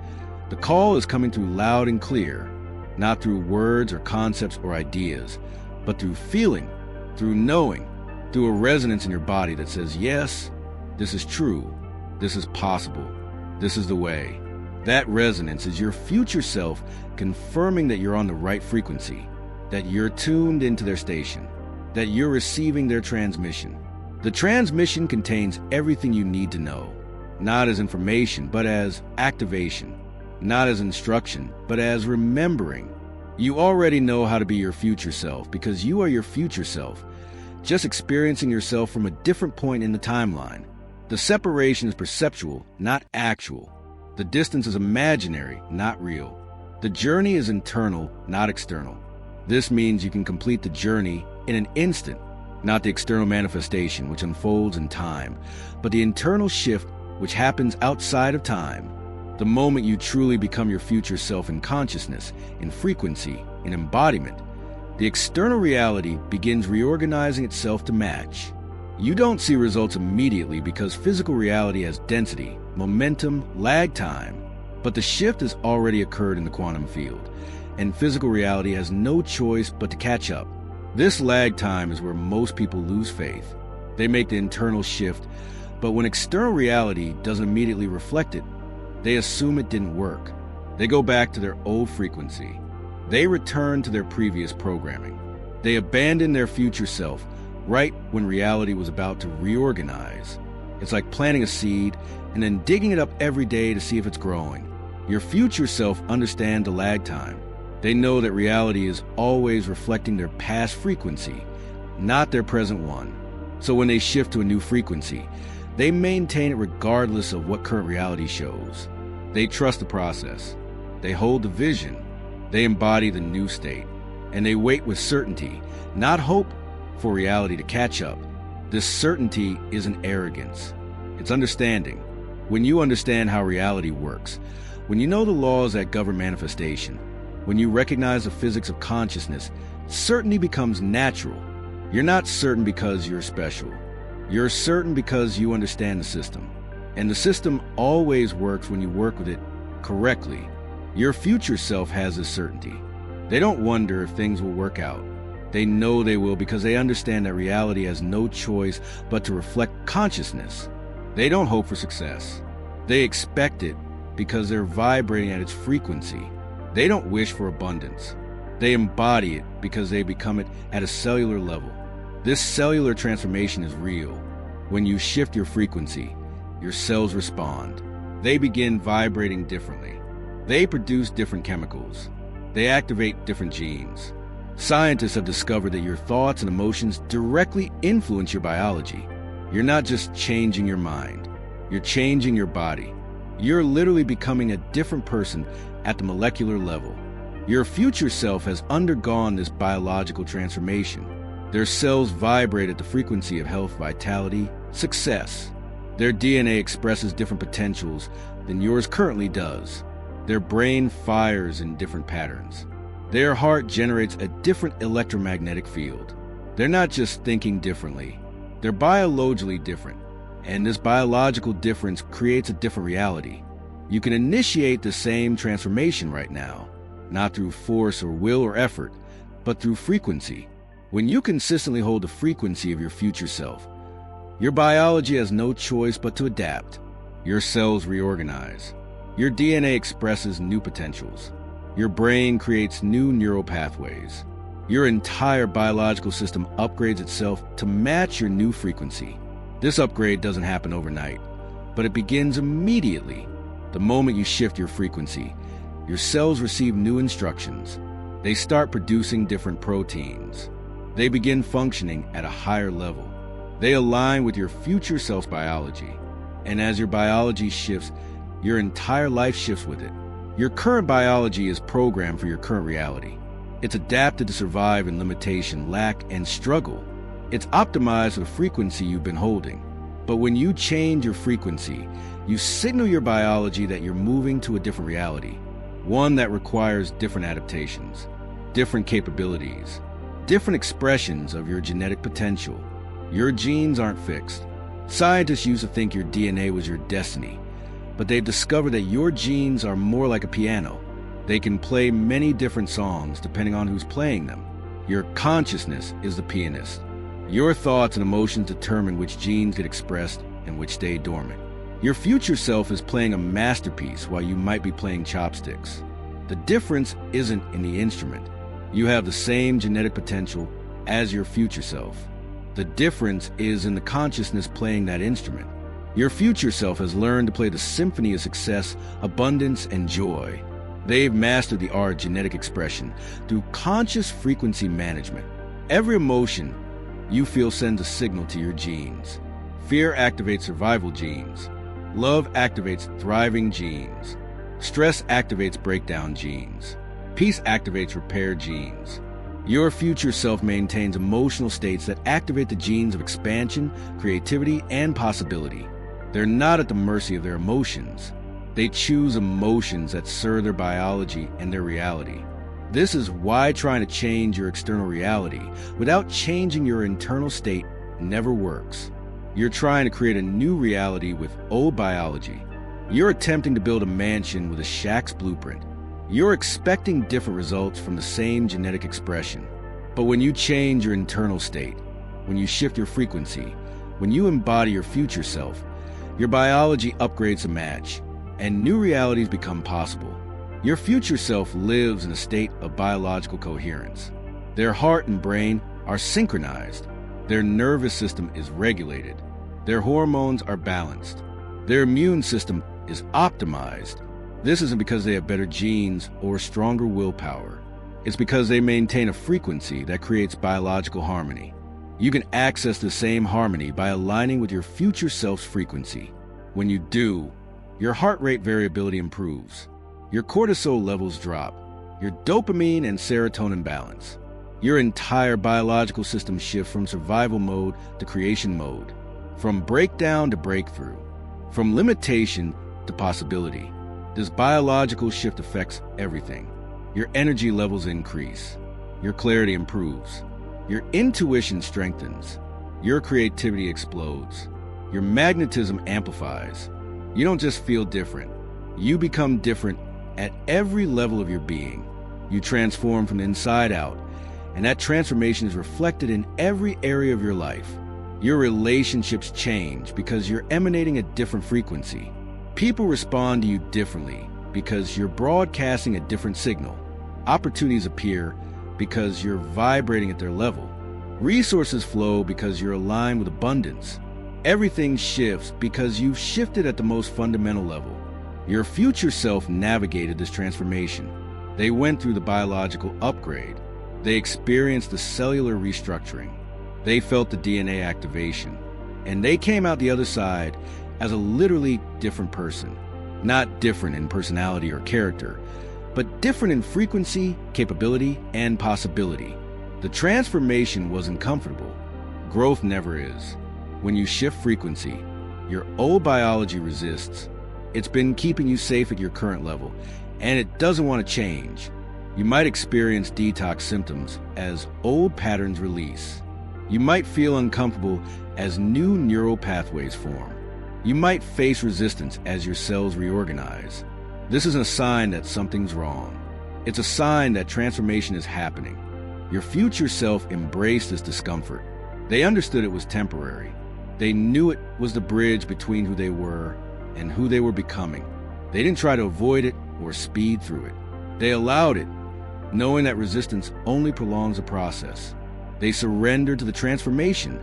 The call is coming through loud and clear, not through words or concepts or ideas, but through feeling, through knowing, through a resonance in your body that says, yes, this is true, this is possible, this is the way. That resonance is your future self confirming that you're on the right frequency, that you're tuned into their station, that you're receiving their transmission. The transmission contains everything you need to know, not as information, but as activation, not as instruction, but as remembering. You already know how to be your future self because you are your future self, just experiencing yourself from a different point in the timeline. The separation is perceptual, not actual. The distance is imaginary, not real. The journey is internal, not external. This means you can complete the journey in an instant, not the external manifestation which unfolds in time, but the internal shift which happens outside of time. The moment you truly become your future self in consciousness, in frequency, in embodiment, the external reality begins reorganizing itself to match. You don't see results immediately because physical reality has density, momentum, lag time, but the shift has already occurred in the quantum field, and physical reality has no choice but to catch up. This lag time is where most people lose faith. They make the internal shift, but when external reality doesn't immediately reflect it, they assume it didn't work. They go back to their old frequency. They return to their previous programming. They abandon their future self right when reality was about to reorganize. It's like planting a seed and then digging it up every day to see if it's growing. Your future self understands the lag time. They know that reality is always reflecting their past frequency, not their present one. So when they shift to a new frequency, they maintain it regardless of what current reality shows. They trust the process. They hold the vision. They embody the new state. And they wait with certainty, not hope, for reality to catch up. This certainty isn't arrogance. It's understanding. When you understand how reality works, when you know the laws that govern manifestation, when you recognize the physics of consciousness, certainty becomes natural. You're not certain because you're special. You're certain because you understand the system. And the system always works when you work with it correctly. Your future self has this certainty. They don't wonder if things will work out. They know they will because they understand that reality has no choice but to reflect consciousness. They don't hope for success. They expect it because they're vibrating at its frequency. They don't wish for abundance. They embody it because they become it at a cellular level. This cellular transformation is real. When you shift your frequency, your cells respond. they begin vibrating differently. They produce different chemicals. They activate different genes. Scientists have discovered that your thoughts and emotions directly influence your biology. You're not just changing your mind, you're changing your body. You're literally becoming a different person at the molecular level. Your future self has undergone this biological transformation. Their cells vibrate at the frequency of health, vitality, success. Their DNA expresses different potentials than yours currently does. Their brain fires in different patterns. Their heart generates a different electromagnetic field. They're not just thinking differently, they're biologically different. And this biological difference creates a different reality. You can initiate the same transformation right now, not through force or will or effort, but through frequency. When you consistently hold the frequency of your future self, your biology has no choice but to adapt. Your cells reorganize. Your DNA expresses new potentials. Your brain creates new neural pathways. Your entire biological system upgrades itself to match your new frequency. This upgrade doesn't happen overnight, but it begins immediately. The moment you shift your frequency, your cells receive new instructions. They start producing different proteins. They begin functioning at a higher level. They align with your future self's biology. And as your biology shifts, your entire life shifts with it. Your current biology is programmed for your current reality. It's adapted to survive in limitation, lack, and struggle. It's optimized for the frequency you've been holding. But when you change your frequency, you signal your biology that you're moving to a different reality, one that requires different adaptations, different capabilities, different expressions of your genetic potential. Your genes aren't fixed. Scientists used to think your DNA was your destiny, but they've discovered that your genes are more like a piano. They can play many different songs depending on who's playing them. Your consciousness is the pianist. Your thoughts and emotions determine which genes get expressed and which stay dormant. Your future self is playing a masterpiece while you might be playing chopsticks. The difference isn't in the instrument. You have the same genetic potential as your future self. The difference is in the consciousness playing that instrument. Your future self has learned to play the symphony of success, abundance, and joy. They've mastered the art of genetic expression through conscious frequency management. Every emotion you feel sends a signal to your genes. Fear activates survival genes. Love activates thriving genes. Stress activates breakdown genes. Peace activates repair genes. Your future self maintains emotional states that activate the genes of expansion, creativity, and possibility. They're not at the mercy of their emotions. They choose emotions that serve their biology and their reality. This is why trying to change your external reality without changing your internal state never works. You're trying to create a new reality with old biology. You're attempting to build a mansion with a shack's blueprint. You're expecting different results from the same genetic expression. But when you change your internal state, when you shift your frequency, when you embody your future self, your biology upgrades to match, and new realities become possible. Your future self lives in a state of biological coherence. Their heart and brain are synchronized. Their nervous system is regulated. Their hormones are balanced. Their immune system is optimized. This isn't because they have better genes or stronger willpower. It's because they maintain a frequency that creates biological harmony. You can access the same harmony by aligning with your future self's frequency. When you do, your heart rate variability improves. Your cortisol levels drop. Your dopamine and serotonin balance. Your entire biological system shifts from survival mode to creation mode, from breakdown to breakthrough, from limitation to possibility. This biological shift affects everything. Your energy levels increase. Your clarity improves. Your intuition strengthens. Your creativity explodes. Your magnetism amplifies. You don't just feel different. You become different at every level of your being. You transform from the inside out, and that transformation is reflected in every area of your life. Your relationships change because you're emanating a different frequency. People respond to you differently because you're broadcasting a different signal. Opportunities appear because you're vibrating at their level. Resources flow because you're aligned with abundance. Everything shifts because you've shifted at the most fundamental level. Your future self navigated this transformation. They went through the biological upgrade. They experienced the cellular restructuring. They felt the DNA activation. And they came out the other side as a literally different person. Not different in personality or character, but different in frequency, capability, and possibility. The transformation wasn't comfortable. Growth never is. When you shift frequency, your old biology resists. It's been keeping you safe at your current level, and it doesn't want to change. You might experience detox symptoms as old patterns release. You might feel uncomfortable as new neural pathways form. You might face resistance as your cells reorganize. This is a sign that something's wrong. It's a sign that transformation is happening. Your future self embraced this discomfort. They understood it was temporary. They knew it was the bridge between who they were and who they were becoming. They didn't try to avoid it or speed through it. They allowed it, knowing that resistance only prolongs the process. They surrendered to the transformation,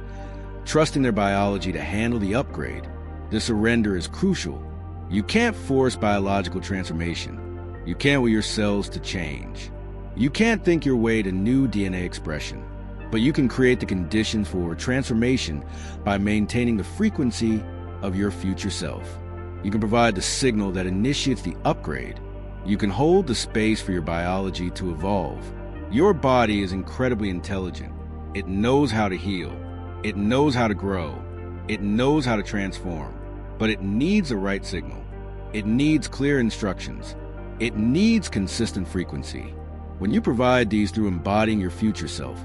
trusting their biology to handle the upgrade. This surrender is crucial. You can't force biological transformation. You can't will your cells to change. You can't think your way to new DNA expression. But you can create the conditions for transformation by maintaining the frequency of your future self. You can provide the signal that initiates the upgrade. You can hold the space for your biology to evolve. Your body is incredibly intelligent. It knows how to heal. It knows how to grow. It knows how to transform. But it needs the right signal. It needs clear instructions. It needs consistent frequency. When you provide these through embodying your future self,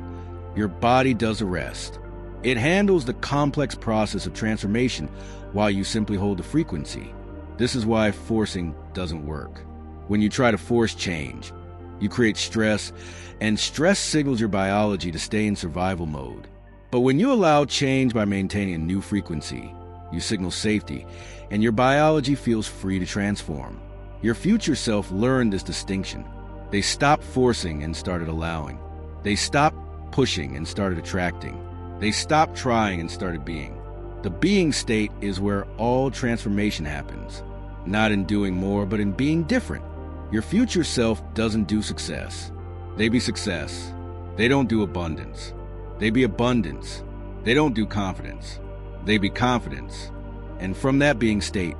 your body does the rest. It handles the complex process of transformation while you simply hold the frequency. This is why forcing doesn't work. When you try to force change, you create stress, and stress signals your biology to stay in survival mode. But when you allow change by maintaining a new frequency, you signal safety, and your biology feels free to transform. Your future self learned this distinction. They stopped forcing and started allowing. They stopped pushing and started attracting. They stopped trying and started being. The being state is where all transformation happens, not in doing more, but in being different. Your future self doesn't do success. They be success. They don't do abundance. They be abundance. They don't do confidence. They be confidence. And from that being state,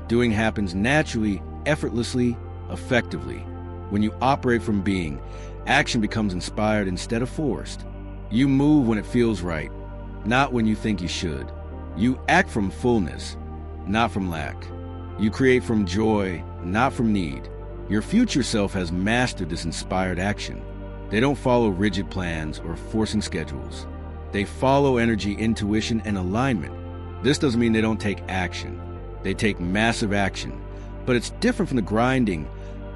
doing happens naturally, effortlessly, effectively. When you operate from being, action becomes inspired instead of forced. You move when it feels right, not when you think you should. You act from fullness, not from lack. You create from joy, not from need. Your future self has mastered this inspired action. They don't follow rigid plans or forcing schedules. They follow energy, intuition, and alignment. This doesn't mean they don't take action. They take massive action, but it's different from the grinding,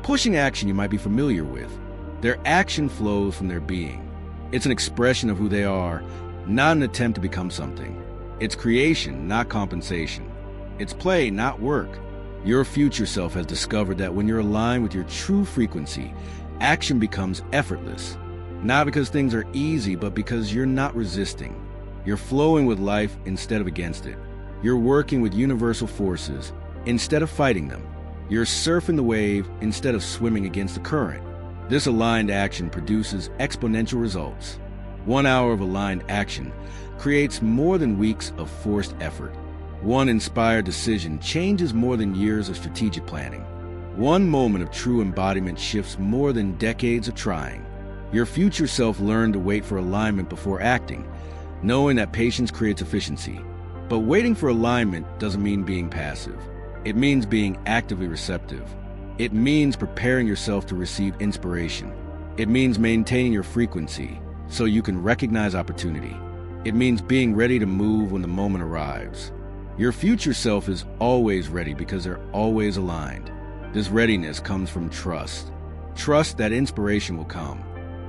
pushing action you might be familiar with. Their action flows from their being. It's an expression of who they are, not an attempt to become something. It's creation, not compensation. It's play, not work. Your future self has discovered that when you're aligned with your true frequency, action becomes effortless. Not because things are easy, but because you're not resisting. You're flowing with life instead of against it. You're working with universal forces instead of fighting them. You're surfing the wave instead of swimming against the current. This aligned action produces exponential results. 1 hour of aligned action creates more than weeks of forced effort. One inspired decision changes more than years of strategic planning. One moment of true embodiment shifts more than decades of trying. Your future self learned to wait for alignment before acting, knowing that patience creates efficiency. But waiting for alignment doesn't mean being passive. It means being actively receptive. It means preparing yourself to receive inspiration. It means maintaining your frequency so you can recognize opportunity. It means being ready to move when the moment arrives. Your future self is always ready because they're always aligned. This readiness comes from trust. Trust that inspiration will come.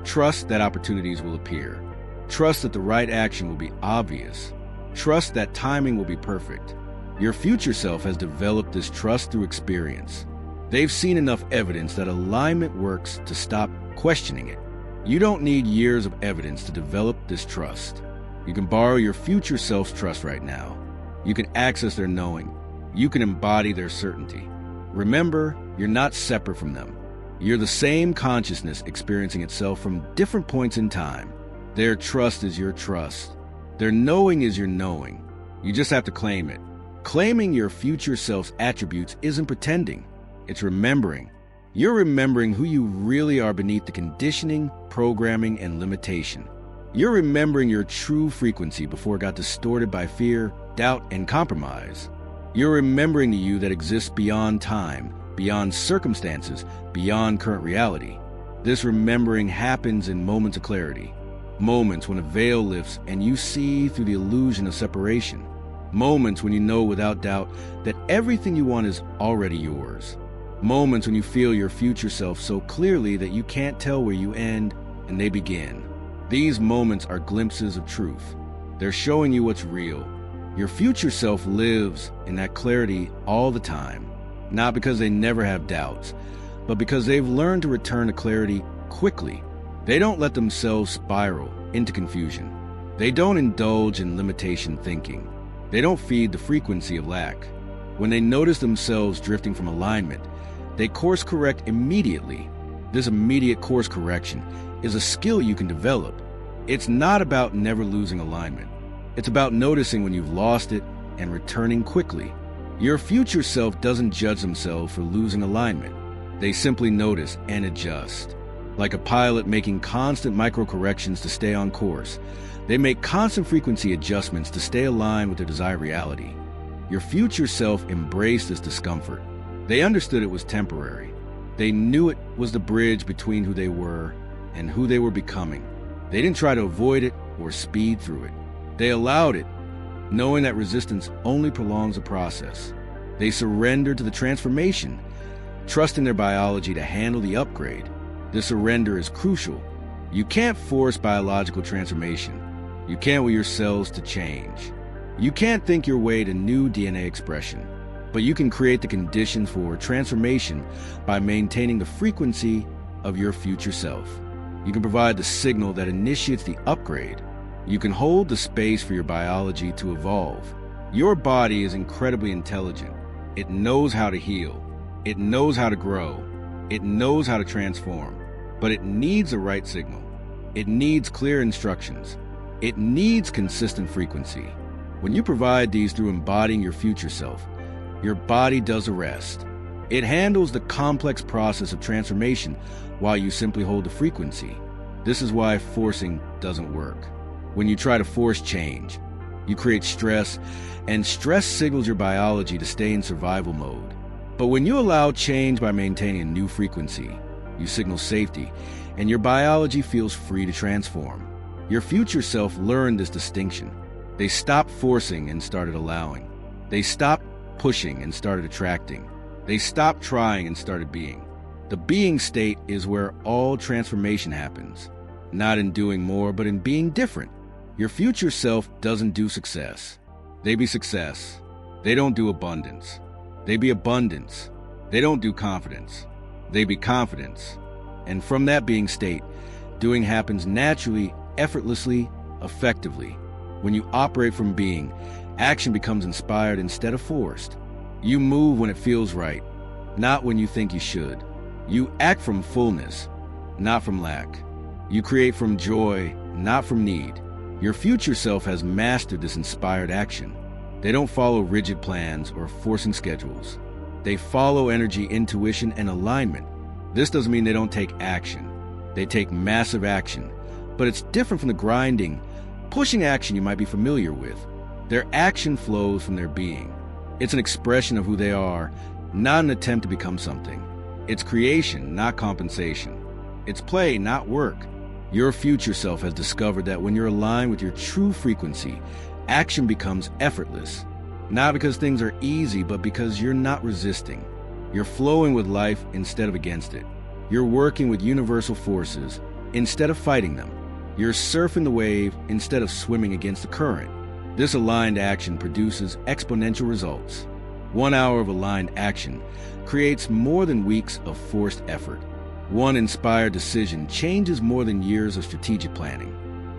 Trust that opportunities will appear. Trust that the right action will be obvious. Trust that timing will be perfect. Your future self has developed this trust through experience. They've seen enough evidence that alignment works to stop questioning it. You don't need years of evidence to develop this trust. You can borrow your future self's trust right now. You can access their knowing. You can embody their certainty. Remember, you're not separate from them. You're the same consciousness experiencing itself from different points in time. Their trust is your trust. Their knowing is your knowing. You just have to claim it. Claiming your future self's attributes isn't pretending. It's remembering. You're remembering who you really are beneath the conditioning, programming, and limitation. You're remembering your true frequency before it got distorted by fear, doubt, and compromise. You're remembering the you that exists beyond time, beyond circumstances, beyond current reality. This remembering happens in moments of clarity. Moments when a veil lifts and you see through the illusion of separation. Moments when you know without doubt that everything you want is already yours. Moments when you feel your future self so clearly that you can't tell where you end and they begin. These moments are glimpses of truth. They're showing you what's real. Your future self lives in that clarity all the time, not because they never have doubts, but because they've learned to return to clarity quickly. They don't let themselves spiral into confusion. They don't indulge in limitation thinking. They don't feed the frequency of lack. When they notice themselves drifting from alignment, they course correct immediately. This immediate course correction is a skill you can develop. It's not about never losing alignment. It's about noticing when you've lost it and returning quickly. Your future self doesn't judge themselves for losing alignment. They simply notice and adjust. Like a pilot making constant micro-corrections to stay on course, they make constant frequency adjustments to stay aligned with their desired reality. Your future self embraced this discomfort. They understood it was temporary. They knew it was the bridge between who they were and who they were becoming. They didn't try to avoid it or speed through it. They allowed it, knowing that resistance only prolongs the process. They surrendered to the transformation, trusting their biology to handle the upgrade. This surrender is crucial. You can't force biological transformation. You can't will your cells to change. You can't think your way to new DNA expression. But you can create the conditions for transformation by maintaining the frequency of your future self. You can provide the signal that initiates the upgrade. You can hold the space for your biology to evolve. Your body is incredibly intelligent. It knows how to heal. It knows how to grow. It knows how to transform. But it needs the right signal. It needs clear instructions. It needs consistent frequency. When you provide these through embodying your future self, your body does the rest. It handles the complex process of transformation while you simply hold the frequency. This is why forcing doesn't work. When you try to force change, you create stress, and stress signals your biology to stay in survival mode. But when you allow change by maintaining a new frequency, you signal safety, and your biology feels free to transform. Your future self learned this distinction. They stopped forcing and started allowing. They stopped pushing and started attracting. They stopped trying and started being. The being state is where all transformation happens, not in doing more, but in being different. Your future self doesn't do success. They be success. They don't do abundance. They be abundance. They don't do confidence. They be confidence. And from that being state, doing happens naturally, effortlessly, effectively. When you operate from being, action becomes inspired instead of forced. You move when it feels right, not when you think you should. You act from fullness, not from lack. You create from joy, not from need. Your future self has mastered this inspired action. They don't follow rigid plans or forcing schedules. They follow energy, intuition, and alignment. This doesn't mean they don't take action. They take massive action, but it's different from the grinding, pushing action you might be familiar with. Their action flows from their being. It's an expression of who they are, not an attempt to become something. It's creation, not compensation. It's play, not work. Your future self has discovered that when you're aligned with your true frequency, action becomes effortless. Not because things are easy, but because you're not resisting. You're flowing with life instead of against it. You're working with universal forces instead of fighting them. You're surfing the wave instead of swimming against the current. This aligned action produces exponential results. 1 hour of aligned action creates more than weeks of forced effort. One inspired decision changes more than years of strategic planning.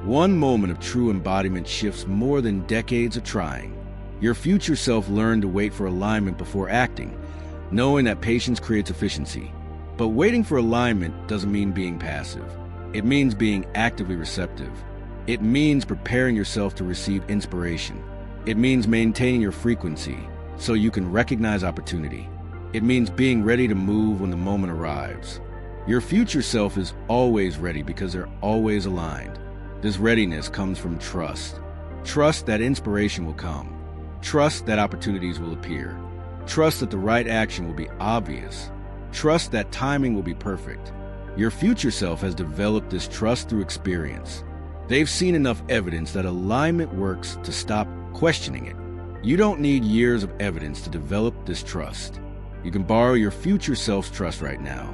One moment of true embodiment shifts more than decades of trying. Your future self learned to wait for alignment before acting, knowing that patience creates efficiency. But waiting for alignment doesn't mean being passive. It means being actively receptive. It means preparing yourself to receive inspiration. It means maintaining your frequency so you can recognize opportunity. It means being ready to move when the moment arrives. Your future self is always ready because they're always aligned. This readiness comes from trust. Trust that inspiration will come. Trust that opportunities will appear. Trust that the right action will be obvious. Trust that timing will be perfect. Your future self has developed this trust through experience. They've seen enough evidence that alignment works to stop questioning it. You don't need years of evidence to develop this trust. You can borrow your future self's trust right now.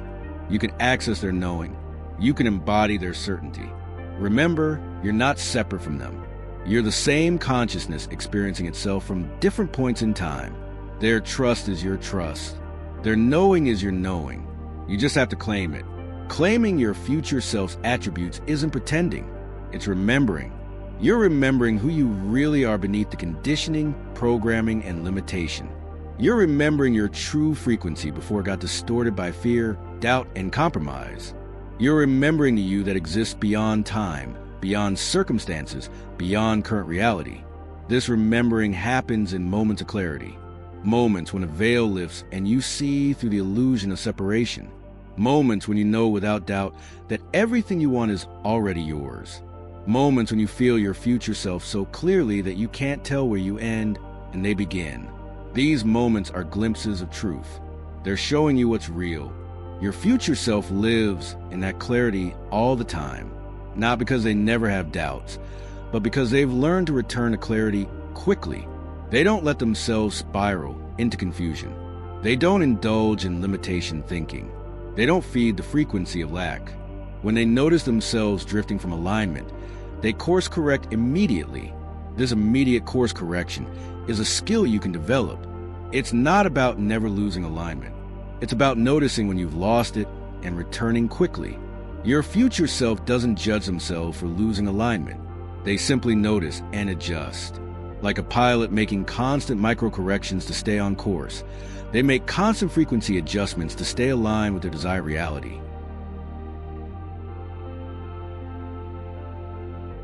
You can access their knowing. You can embody their certainty. Remember, you're not separate from them. You're the same consciousness experiencing itself from different points in time. Their trust is your trust. Their knowing is your knowing. You just have to claim it. Claiming your future self's attributes isn't pretending. It's remembering. You're remembering who you really are beneath the conditioning, programming, and limitation. You're remembering your true frequency before it got distorted by fear, doubt, and compromise. You're remembering the you that exists beyond time, beyond circumstances, beyond current reality. This remembering happens in moments of clarity. Moments when a veil lifts and you see through the illusion of separation. Moments when you know without doubt that everything you want is already yours. Moments when you feel your future self so clearly that you can't tell where you end and they begin. These moments are glimpses of truth. They're showing you what's real. Your future self lives in that clarity all the time, not because they never have doubts, but because they've learned to return to clarity quickly. They don't let themselves spiral into confusion. They don't indulge in limitation thinking. They don't feed the frequency of lack. When they notice themselves drifting from alignment, they course correct immediately. This immediate course correction is a skill you can develop. It's not about never losing alignment. It's about noticing when you've lost it and returning quickly. Your future self doesn't judge themselves for losing alignment. They simply notice and adjust. Like a pilot making constant micro-corrections to stay on course, they make constant frequency adjustments to stay aligned with their desired reality.